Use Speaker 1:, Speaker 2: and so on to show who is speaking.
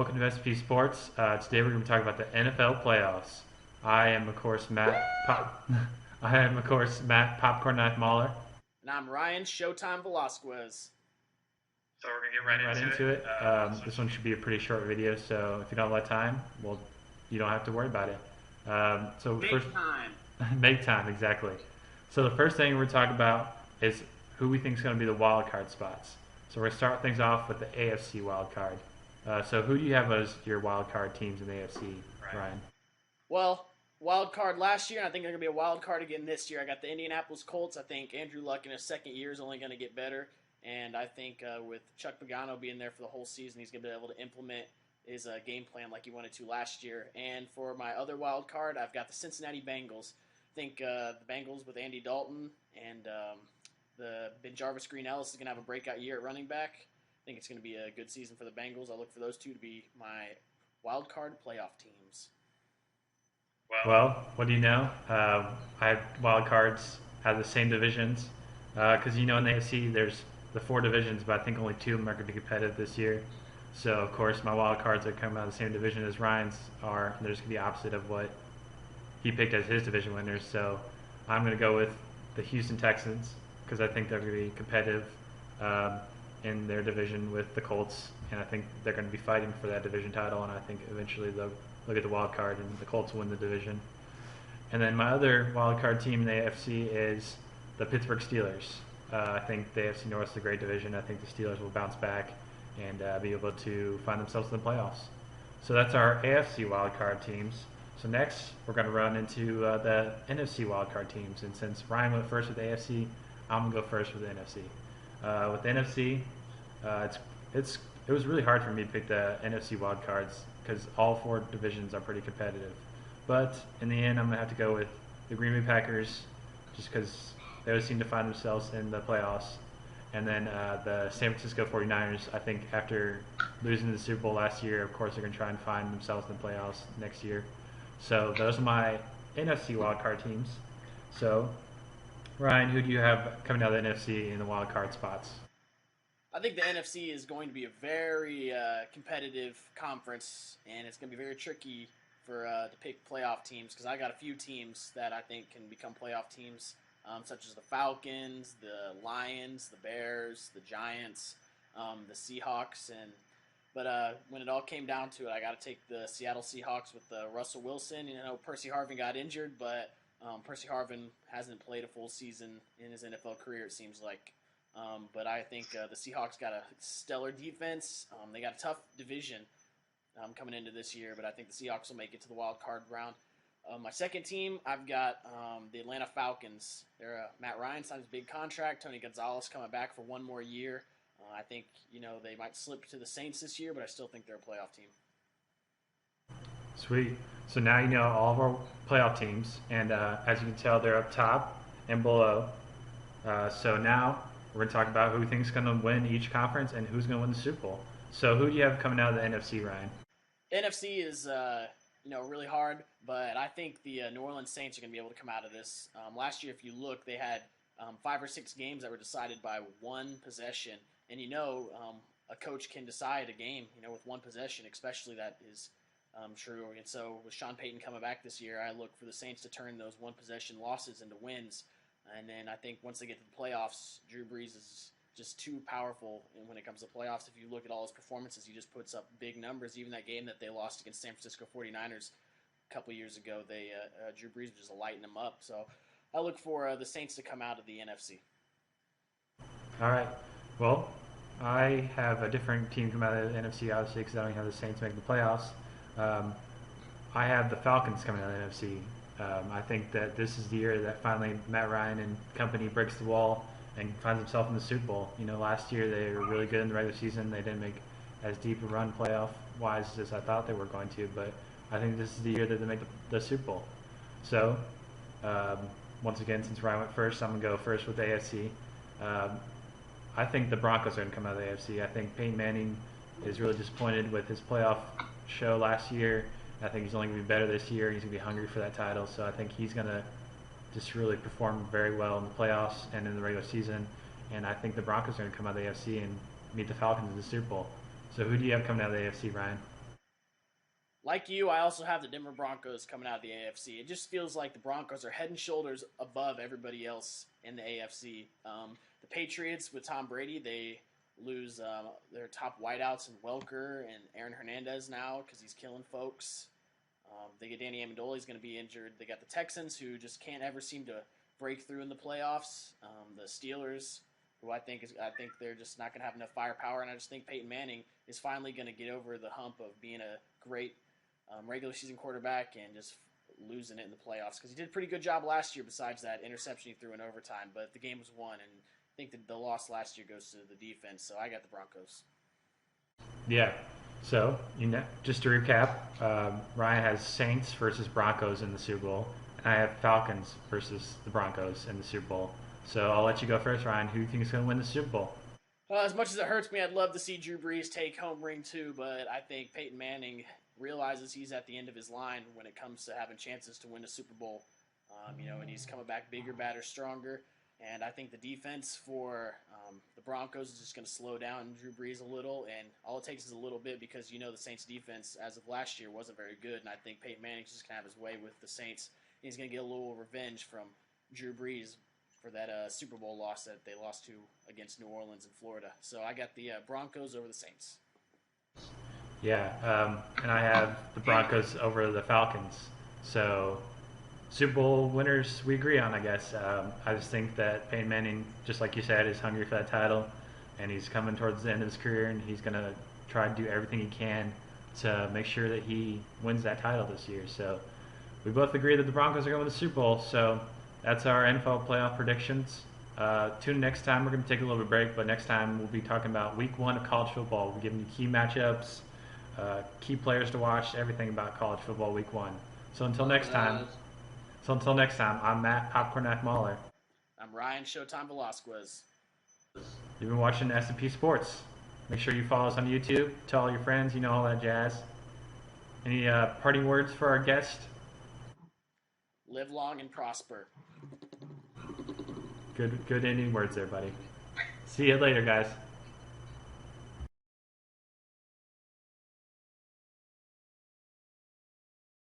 Speaker 1: Welcome to SP Sports. Today we're going to be talking about the NFL playoffs. I am, of course, I am, of course, Matt Popcorn Knife Mahler.
Speaker 2: And I'm Ryan Showtime Velasquez.
Speaker 1: So we're going to get right into it. This one should be a pretty short video, so if you don't have a lot of time, well, you don't have to worry about it.
Speaker 2: Big time.
Speaker 1: Make time, exactly. So the first thing we're talking about is who we think is going to be the wild card spots. So we're going to start things off with the AFC wild card. So who do you have as your wild card teams in the AFC, Ryan?
Speaker 2: Well, wild card last year, and I think they're going to be a wild card again this year. I got the Indianapolis Colts. I think Andrew Luck in his second year is only going to get better. And I think with Chuck Pagano being there for the whole season, he's going to be able to implement his game plan like he wanted to last year. And for my other wild card, I've got the Cincinnati Bengals. I think the Bengals with Andy Dalton and the BenJarvus Green-Ellis is going to have a breakout year at running back. I think it's going to be a good season for the Bengals. I look for those two to be my wild card playoff teams.
Speaker 1: Well, what do you know? I wild cards have the same divisions because in the AFC there's the four divisions, but I think only two of them are going to be competitive this year. So of course my wild cards are coming out of the same division as Ryan's are. They're just going to be opposite of what he picked as his division winners. So I'm going to go with the Houston Texans because I think they're going to be competitive in their division with the Colts, and I think they're going to be fighting for that division title, and I think eventually they'll get the wild card and the Colts will win the division. And then my other wild card team in the AFC is the Pittsburgh Steelers. I think the AFC North is a great division. I think the Steelers will bounce back and be able to find themselves in the playoffs. So that's our AFC wild card teams. So next, we're going to run into the NFC wild card teams. And since Ryan went first with the AFC, I'm going to go first with the NFC. With the NFC, it was really hard for me to pick the NFC wild cards because all four divisions are pretty competitive. But in the end, I'm going to have to go with the Green Bay Packers just because they always seem to find themselves in the playoffs. And then the San Francisco 49ers, I think after losing the Super Bowl last year, of course, they're going to try and find themselves in the playoffs next year. So those are my NFC wildcard teams. So, Ryan, who do you have coming out of the NFC in the wildcard spots?
Speaker 2: I think the NFC is going to be a very competitive conference, and it's going to be very tricky for to pick playoff teams because I got a few teams that I think can become playoff teams, such as the Falcons, the Lions, the Bears, the Giants, the Seahawks, but when it all came down to it, I got to take the Seattle Seahawks with Russell Wilson. Percy Harvin got injured, but Percy Harvin hasn't played a full season in his NFL career, it seems like. But I think the Seahawks got a stellar defense. They got a tough division coming into this year, but I think the Seahawks will make it to the wild card round. My second team, I've got the Atlanta Falcons. They're Matt Ryan signed his big contract. Tony Gonzalez coming back for one more year. I think they might slip to the Saints this year, but I still think they're a playoff team.
Speaker 1: Sweet. So now you know all of our playoff teams, and as you can tell, they're up top and below. So now we're going to talk about who we think is going to win each conference and who's going to win the Super Bowl. So who do you have coming out of the NFC, Ryan?
Speaker 2: NFC is really hard, but I think the New Orleans Saints are going to be able to come out of this. Last year, if you look, they had 5 or 6 games that were decided by one possession, and a coach can decide a game with one possession, especially that is true. And so with Sean Payton coming back this year, I look for the Saints to turn those one possession losses into wins. And then I think once they get to the playoffs, Drew Brees is just too powerful when it comes to playoffs. If you look at all his performances, he just puts up big numbers. Even that game that they lost against San Francisco 49ers a couple years ago, Drew Brees was just lighting them up. So I look for the Saints to come out of the NFC.
Speaker 1: All right. Well, I have a different team come out of the NFC, obviously, because I don't have the Saints making the playoffs. I have the Falcons coming out of the NFC. I think that this is the year that finally Matt Ryan and company breaks the wall and finds himself in the Super Bowl. Last year they were really good in the regular season. They didn't make as deep a run playoff-wise as I thought they were going to, but I think this is the year that they make the Super Bowl. So, once again, since Ryan went first, I'm going to go first with the AFC. I think the Broncos are going to come out of the AFC. I think Peyton Manning is really disappointed with his playoff show last year. I think he's only going to be better this year. He's going to be hungry for that title. So I think he's going to just really perform very well in the playoffs and in the regular season. And I think the Broncos are going to come out of the AFC and meet the Falcons in the Super Bowl. So who do you have coming out of the AFC, Ryan?
Speaker 2: Like you, I also have the Denver Broncos coming out of the AFC. It just feels like the Broncos are head and shoulders above everybody else in the AFC. The Patriots with Tom Brady, they lose their top wideouts in Welker and Aaron Hernandez now because he's killing folks. They get Danny Amendola, he's going to be injured. They got the Texans, who just can't ever seem to break through in the playoffs. The Steelers, who I think they're just not going to have enough firepower, and I just think Peyton Manning is finally going to get over the hump of being a great regular season quarterback and just losing it in the playoffs because he did a pretty good job last year. Besides that interception he threw in overtime, but the game was won, and I think that the loss last year goes to the defense. So I got the Broncos.
Speaker 1: Yeah. So, just to recap, Ryan has Saints versus Broncos in the Super Bowl, and I have Falcons versus the Broncos in the Super Bowl. So I'll let you go first, Ryan. Who do you think is going to win the Super Bowl?
Speaker 2: As much as it hurts me, I'd love to see Drew Brees take home ring too, but I think Peyton Manning realizes he's at the end of his line when it comes to having chances to win a Super Bowl. And he's coming back bigger, badder, stronger. And I think the defense for the Broncos is just going to slow down Drew Brees a little, and all it takes is a little bit because the Saints' defense as of last year wasn't very good, and I think Peyton Manning's just going to have his way with the Saints. He's going to get a little revenge from Drew Brees for that Super Bowl loss that they lost to against New Orleans and Florida. So I got the Broncos over the Saints.
Speaker 1: Yeah, and I have the Broncos over the Falcons. So Super Bowl winners we agree on, I guess. I just think that Peyton Manning, just like you said, is hungry for that title, and he's coming towards the end of his career, and he's going to try to do everything he can to make sure that he wins that title this year. So we both agree that the Broncos are going to the Super Bowl. So that's our NFL playoff predictions. Tune in next time. We're going to take a little bit of break, but next time we'll be talking about Week 1 of college football. We're giving you key matchups, key players to watch, everything about college football Week 1. So until next time, I'm Matt Popcornack Mahler.
Speaker 2: I'm Ryan Showtime Velasquez.
Speaker 1: You've been watching S&P Sports. Make sure you follow us on YouTube. Tell all your friends, all that jazz. Any parting words for our guest?
Speaker 2: Live long and prosper.
Speaker 1: Good ending words there, buddy. See you later, guys.